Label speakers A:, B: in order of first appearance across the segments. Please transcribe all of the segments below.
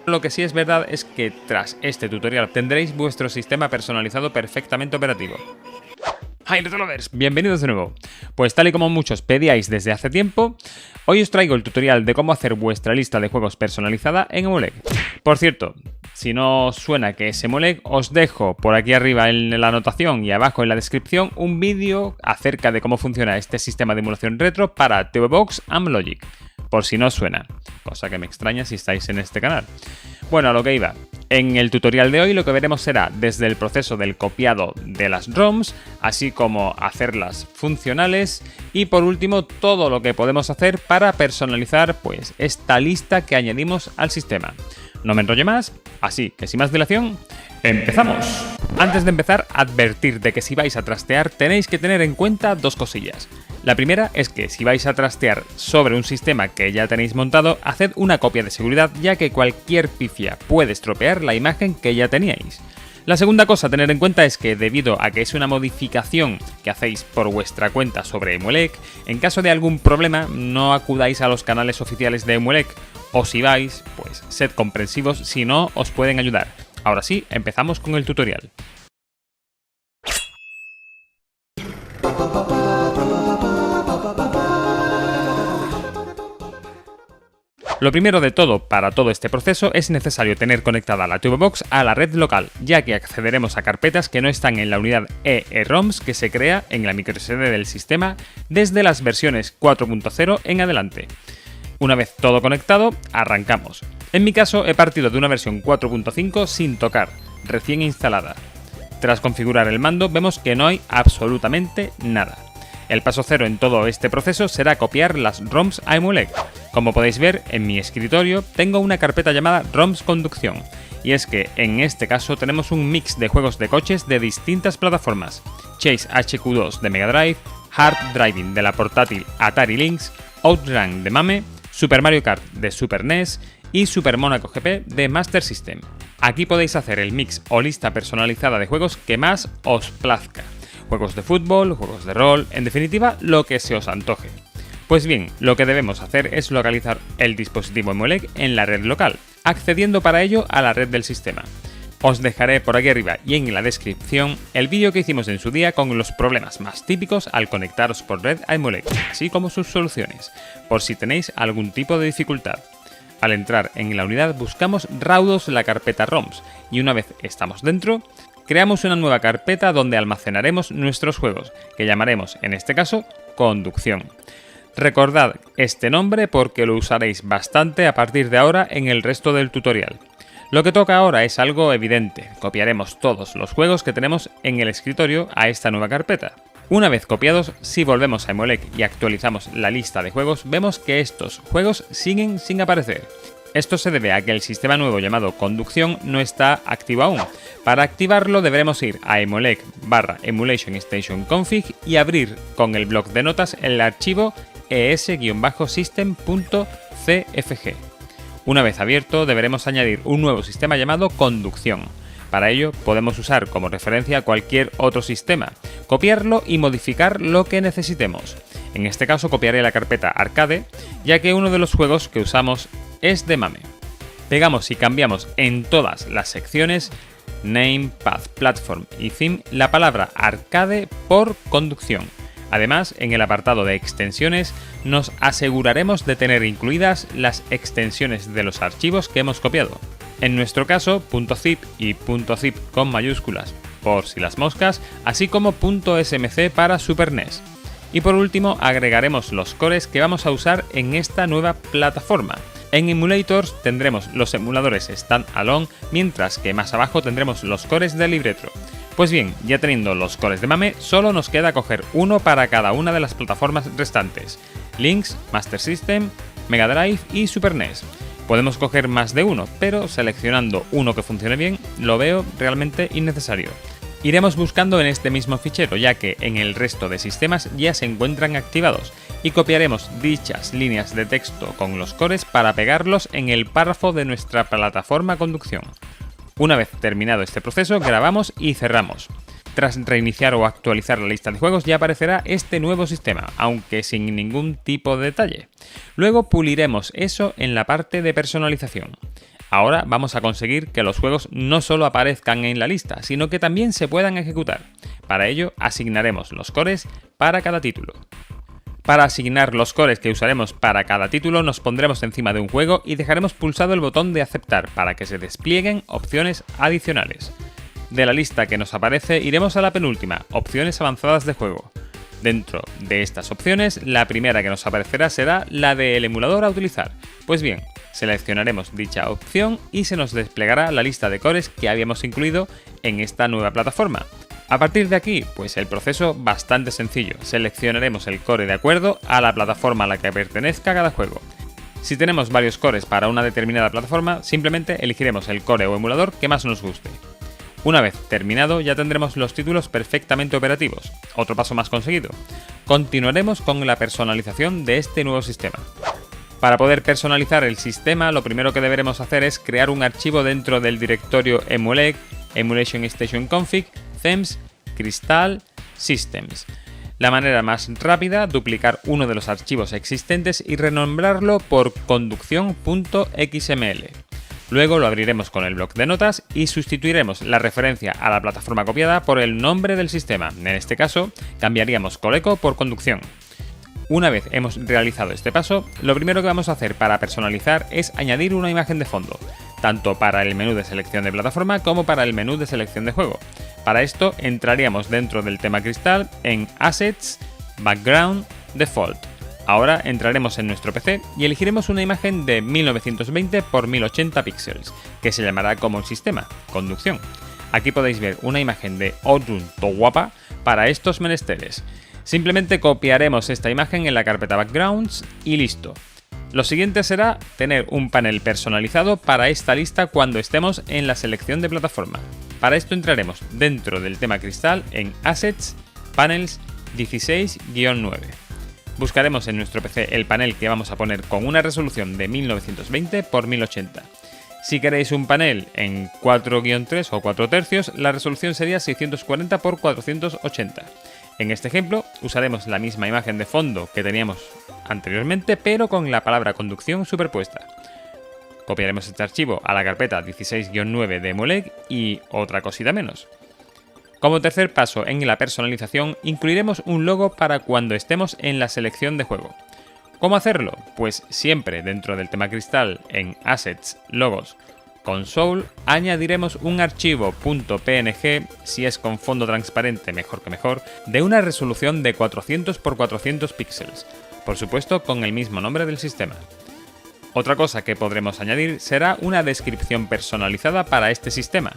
A: Lo que sí es verdad es que tras este tutorial tendréis vuestro sistema personalizado perfectamente operativo. ¡Hi, Retrolovers! Bienvenidos de nuevo. Pues tal y como muchos pedíais desde hace tiempo, hoy os traigo el tutorial de cómo hacer vuestra lista de juegos personalizada en Emuleg. Por cierto, si no os suena que es Emuleg, os dejo por aquí arriba en la anotación y abajo en la descripción un vídeo acerca de cómo funciona este sistema de emulación retro para TV Box and Logic, por si no os suena, cosa que me extraña si estáis en este canal. Bueno, a lo que iba. En el tutorial de hoy lo que veremos será desde el proceso del copiado de las ROMs, así como hacerlas funcionales y por último todo lo que podemos hacer para personalizar pues esta lista que añadimos al sistema. No me enrollo más, así que sin más dilación, ¡empezamos! Antes de empezar, advertir de que si vais a trastear tenéis que tener en cuenta dos cosillas. La primera es que si vais a trastear sobre un sistema que ya tenéis montado, haced una copia de seguridad ya que cualquier pifia puede estropear la imagen que ya teníais. La segunda cosa a tener en cuenta es que debido a que es una modificación que hacéis por vuestra cuenta sobre Emuleg, en caso de algún problema no acudáis a los canales oficiales de Emuleg, o si vais, pues sed comprensivos si no os pueden ayudar. Ahora sí, empezamos con el tutorial. Lo primero de todo, para todo este proceso, es necesario tener conectada la TV Box a la red local, ya que accederemos a carpetas que no están en la unidad EEROMs que se crea en la microSD del sistema desde las versiones 4.0 en adelante. Una vez todo conectado, arrancamos. En mi caso, he partido de una versión 4.5 sin tocar, recién instalada. Tras configurar el mando, vemos que no hay absolutamente nada. El paso cero en todo este proceso será copiar las ROMs a Emuleg. Como podéis ver, en mi escritorio tengo una carpeta llamada ROMs Conducción, y es que en este caso tenemos un mix de juegos de coches de distintas plataformas: Chase HQ2 de Mega Drive, Hard Driving de la portátil Atari Lynx, Outrun de MAME, Super Mario Kart de Super NES y Super Monaco GP de Master System. Aquí podéis hacer el mix o lista personalizada de juegos que más os plazca. Juegos de fútbol, juegos de rol, en definitiva, lo que se os antoje. Pues bien, lo que debemos hacer es localizar el dispositivo Emuleg en la red local, accediendo para ello a la red del sistema. Os dejaré por aquí arriba y en la descripción el vídeo que hicimos en su día con los problemas más típicos al conectaros por red a Emuleg, así como sus soluciones, por si tenéis algún tipo de dificultad. Al entrar en la unidad buscamos raudos la carpeta ROMs y una vez estamos dentro, creamos una nueva carpeta donde almacenaremos nuestros juegos, que llamaremos en este caso Conducción. Recordad este nombre porque lo usaréis bastante a partir de ahora en el resto del tutorial. Lo que toca ahora es algo evidente: copiaremos todos los juegos que tenemos en el escritorio a esta nueva carpeta. Una vez copiados, si volvemos a Emuleg y actualizamos la lista de juegos, vemos que estos juegos siguen sin aparecer. Esto se debe a que el sistema nuevo llamado Conducción no está activo aún. Para activarlo deberemos ir a Emuleg/Emulation Station Config y abrir con el bloc de notas el archivo es-system.cfg. Una vez abierto deberemos añadir un nuevo sistema llamado Conducción. Para ello podemos usar como referencia cualquier otro sistema, copiarlo y modificar lo que necesitemos. En este caso copiaré la carpeta Arcade, ya que uno de los juegos que usamos es de MAME. Pegamos y cambiamos en todas las secciones Name, Path, Platform y Theme la palabra Arcade por Conducción. Además, en el apartado de extensiones nos aseguraremos de tener incluidas las extensiones de los archivos que hemos copiado. En nuestro caso, .zip y .zip con mayúsculas por si las moscas, así como .smc para Super NES. Y por último, agregaremos los cores que vamos a usar en esta nueva plataforma. En Emulators tendremos los emuladores Standalone, mientras que más abajo tendremos los cores de LibRetro. Pues bien, ya teniendo los cores de MAME, solo nos queda coger uno para cada una de las plataformas restantes: Lynx, Master System, Mega Drive y Super NES. Podemos coger más de uno, pero seleccionando uno que funcione bien, lo veo realmente innecesario. Iremos buscando en este mismo fichero, ya que en el resto de sistemas ya se encuentran activados, y copiaremos dichas líneas de texto con los cores para pegarlos en el párrafo de nuestra plataforma Conducción. Una vez terminado este proceso, grabamos y cerramos. Tras reiniciar o actualizar la lista de juegos ya aparecerá este nuevo sistema, aunque sin ningún tipo de detalle. Luego puliremos eso en la parte de personalización. Ahora vamos a conseguir que los juegos no solo aparezcan en la lista, sino que también se puedan ejecutar. Para ello, asignaremos los cores para cada título. Para asignar los cores que usaremos para cada título, nos pondremos encima de un juego y dejaremos pulsado el botón de aceptar para que se desplieguen opciones adicionales. De la lista que nos aparece, iremos a la penúltima, opciones avanzadas de juego. Dentro de estas opciones, la primera que nos aparecerá será la del emulador a utilizar. Pues bien, seleccionaremos dicha opción y se nos desplegará la lista de cores que habíamos incluido en esta nueva plataforma. A partir de aquí, pues el proceso bastante sencillo. Seleccionaremos el core de acuerdo a la plataforma a la que pertenezca cada juego. Si tenemos varios cores para una determinada plataforma, simplemente elegiremos el core o emulador que más nos guste. Una vez terminado, ya tendremos los títulos perfectamente operativos. Otro paso más conseguido. Continuaremos con la personalización de este nuevo sistema. Para poder personalizar el sistema, lo primero que deberemos hacer es crear un archivo dentro del directorio Emulec, Emulation Station Config, Themes, Crystal, Systems. La manera más rápida, duplicar uno de los archivos existentes y renombrarlo por conducción.xml. Luego lo abriremos con el bloc de notas y sustituiremos la referencia a la plataforma copiada por el nombre del sistema. En este caso, cambiaríamos Coleco por conducción. Una vez hemos realizado este paso, lo primero que vamos a hacer para personalizar es añadir una imagen de fondo, tanto para el menú de selección de plataforma como para el menú de selección de juego. Para esto entraríamos dentro del tema Crystal en Assets, Background, Default. Ahora entraremos en nuestro PC y elegiremos una imagen de 1920 x 1080 píxeles, que se llamará como el sistema, conducción. Aquí podéis ver una imagen de Outrun to guapa para estos menesteres. Simplemente copiaremos esta imagen en la carpeta Backgrounds y listo. Lo siguiente será tener un panel personalizado para esta lista cuando estemos en la selección de plataforma. Para esto entraremos dentro del tema Crystal en Assets, Panels 16-9. Buscaremos en nuestro PC el panel que vamos a poner con una resolución de 1920 x 1080. Si queréis un panel en 4-3 o 4 tercios, la resolución sería 640 x 480. En este ejemplo, usaremos la misma imagen de fondo que teníamos anteriormente, pero con la palabra conducción superpuesta. Copiaremos este archivo a la carpeta 16-9 de Emulec y otra cosita menos. Como tercer paso en la personalización, incluiremos un logo para cuando estemos en la selección de juego. ¿Cómo hacerlo? Pues siempre dentro del tema Crystal en Assets, Logos, Console, añadiremos un archivo .png, si es con fondo transparente mejor que mejor, de una resolución de 400 x 400 píxeles, por supuesto con el mismo nombre del sistema. Otra cosa que podremos añadir será una descripción personalizada para este sistema.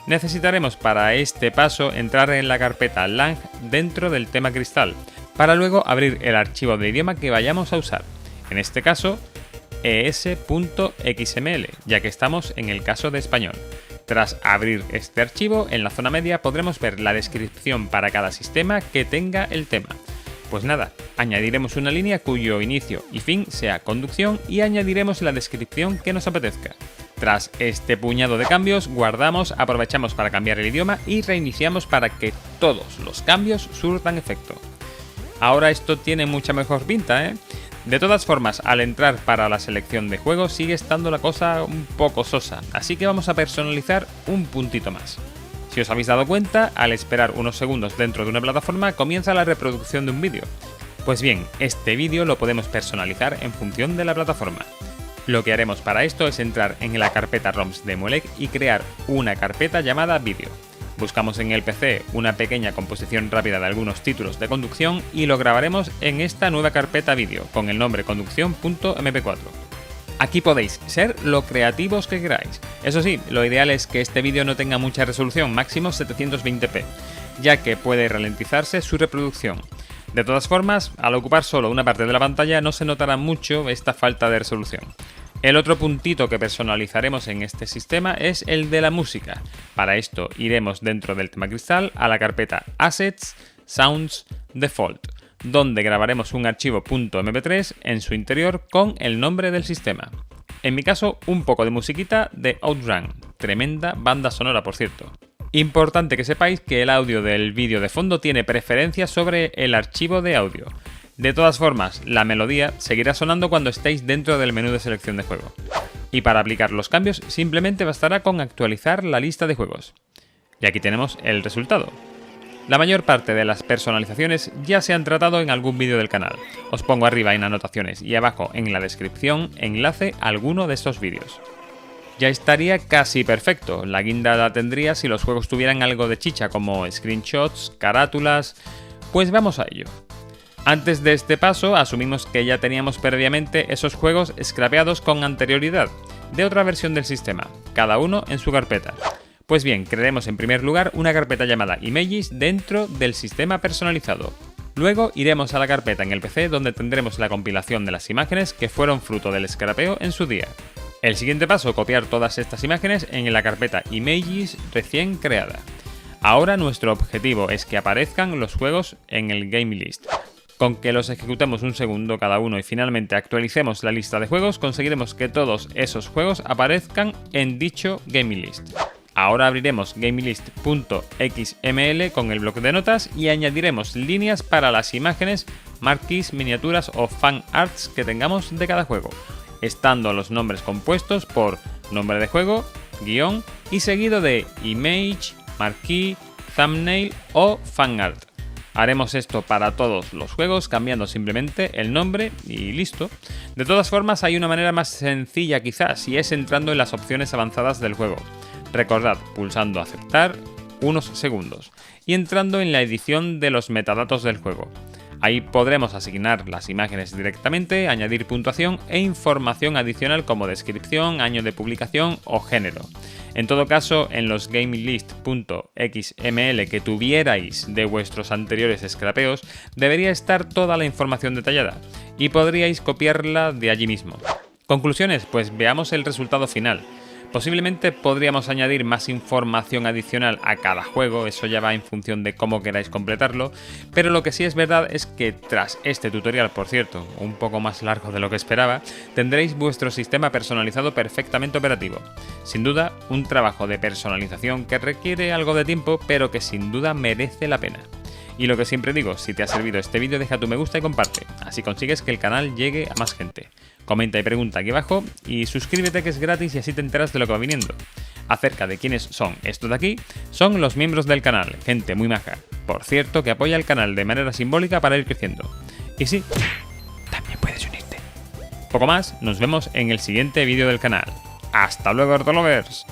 A: Necesitaremos para este paso entrar en la carpeta lang dentro del tema Crystal, para luego abrir el archivo de idioma que vayamos a usar, en este caso es.xml, ya que estamos en el caso de español. Tras abrir este archivo, en la zona media podremos ver la descripción para cada sistema que tenga el tema. Pues nada, añadiremos una línea cuyo inicio y fin sea conducción y añadiremos la descripción que nos apetezca. Tras este puñado de cambios, guardamos, aprovechamos para cambiar el idioma y reiniciamos para que todos los cambios surtan efecto. Ahora esto tiene mucha mejor pinta, ¿eh? De todas formas, al entrar para la selección de juego sigue estando la cosa un poco sosa, así que vamos a personalizar un puntito más. Si os habéis dado cuenta, al esperar unos segundos dentro de una plataforma comienza la reproducción de un vídeo. Pues bien, este vídeo lo podemos personalizar en función de la plataforma. Lo que haremos para esto es entrar en la carpeta ROMs de Emulec y crear una carpeta llamada Vídeo. Buscamos en el PC una pequeña composición rápida de algunos títulos de conducción y lo grabaremos en esta nueva carpeta Vídeo con el nombre conducción.mp4. Aquí podéis ser lo creativos que queráis. Eso sí, lo ideal es que este vídeo no tenga mucha resolución, máximo 720p, ya que puede ralentizarse su reproducción. De todas formas, al ocupar solo una parte de la pantalla no se notará mucho esta falta de resolución. El otro puntito que personalizaremos en este sistema es el de la música. Para esto iremos dentro del tema Crystal a la carpeta Assets, Sounds, Default, donde grabaremos un archivo .mp3 en su interior con el nombre del sistema. En mi caso, un poco de musiquita de Outrun, tremenda banda sonora por cierto. Importante que sepáis que el audio del vídeo de fondo tiene preferencia sobre el archivo de audio. De todas formas, la melodía seguirá sonando cuando estéis dentro del menú de selección de juego. Y para aplicar los cambios simplemente bastará con actualizar la lista de juegos. Y aquí tenemos el resultado. La mayor parte de las personalizaciones ya se han tratado en algún vídeo del canal. Os pongo arriba en anotaciones y abajo en la descripción enlace a alguno de estos vídeos. Ya estaría casi perfecto, la guinda la tendría si los juegos tuvieran algo de chicha como screenshots, carátulas... Pues vamos a ello. Antes de este paso asumimos que ya teníamos previamente esos juegos scrapeados con anterioridad, de otra versión del sistema, cada uno en su carpeta. Pues bien, crearemos en primer lugar una carpeta llamada Images dentro del sistema personalizado. Luego iremos a la carpeta en el PC donde tendremos la compilación de las imágenes que fueron fruto del scrapeo en su día. El siguiente paso, copiar todas estas imágenes en la carpeta Images recién creada. Ahora nuestro objetivo es que aparezcan los juegos en el Game List. Con que los ejecutemos un segundo cada uno y finalmente actualicemos la lista de juegos, conseguiremos que todos esos juegos aparezcan en dicho Game List. Ahora abriremos gamelist.xml con el bloc de notas y añadiremos líneas para las imágenes, marquees, miniaturas o fan arts que tengamos de cada juego, estando los nombres compuestos por nombre de juego, guión y seguido de image, marquee, thumbnail o fan art. Haremos esto para todos los juegos cambiando simplemente el nombre y listo. De todas formas hay una manera más sencilla quizás y es entrando en las opciones avanzadas del juego. Recordad pulsando aceptar unos segundos y entrando en la edición de los metadatos del juego. Ahí podremos asignar las imágenes directamente, añadir puntuación e información adicional como descripción, año de publicación o género. En todo caso, en los gamelist.xml que tuvierais de vuestros anteriores scrapeos, debería estar toda la información detallada y podríais copiarla de allí mismo. Conclusiones, pues veamos el resultado final. Posiblemente podríamos añadir más información adicional a cada juego, eso ya va en función de cómo queráis completarlo, pero lo que sí es verdad es que tras este tutorial, por cierto, un poco más largo de lo que esperaba, tendréis vuestro sistema personalizado perfectamente operativo. Sin duda, un trabajo de personalización que requiere algo de tiempo, pero que sin duda merece la pena. Y lo que siempre digo, si te ha servido este vídeo deja tu me gusta y comparte, así consigues que el canal llegue a más gente. Comenta y pregunta aquí abajo y suscríbete que es gratis y así te enteras de lo que va viniendo. Acerca de quiénes son estos de aquí, son los miembros del canal, gente muy maja. Por cierto que apoya el canal de manera simbólica para ir creciendo. Y sí, también puedes unirte. Poco más, nos vemos en el siguiente vídeo del canal. ¡Hasta luego, Ortolovers!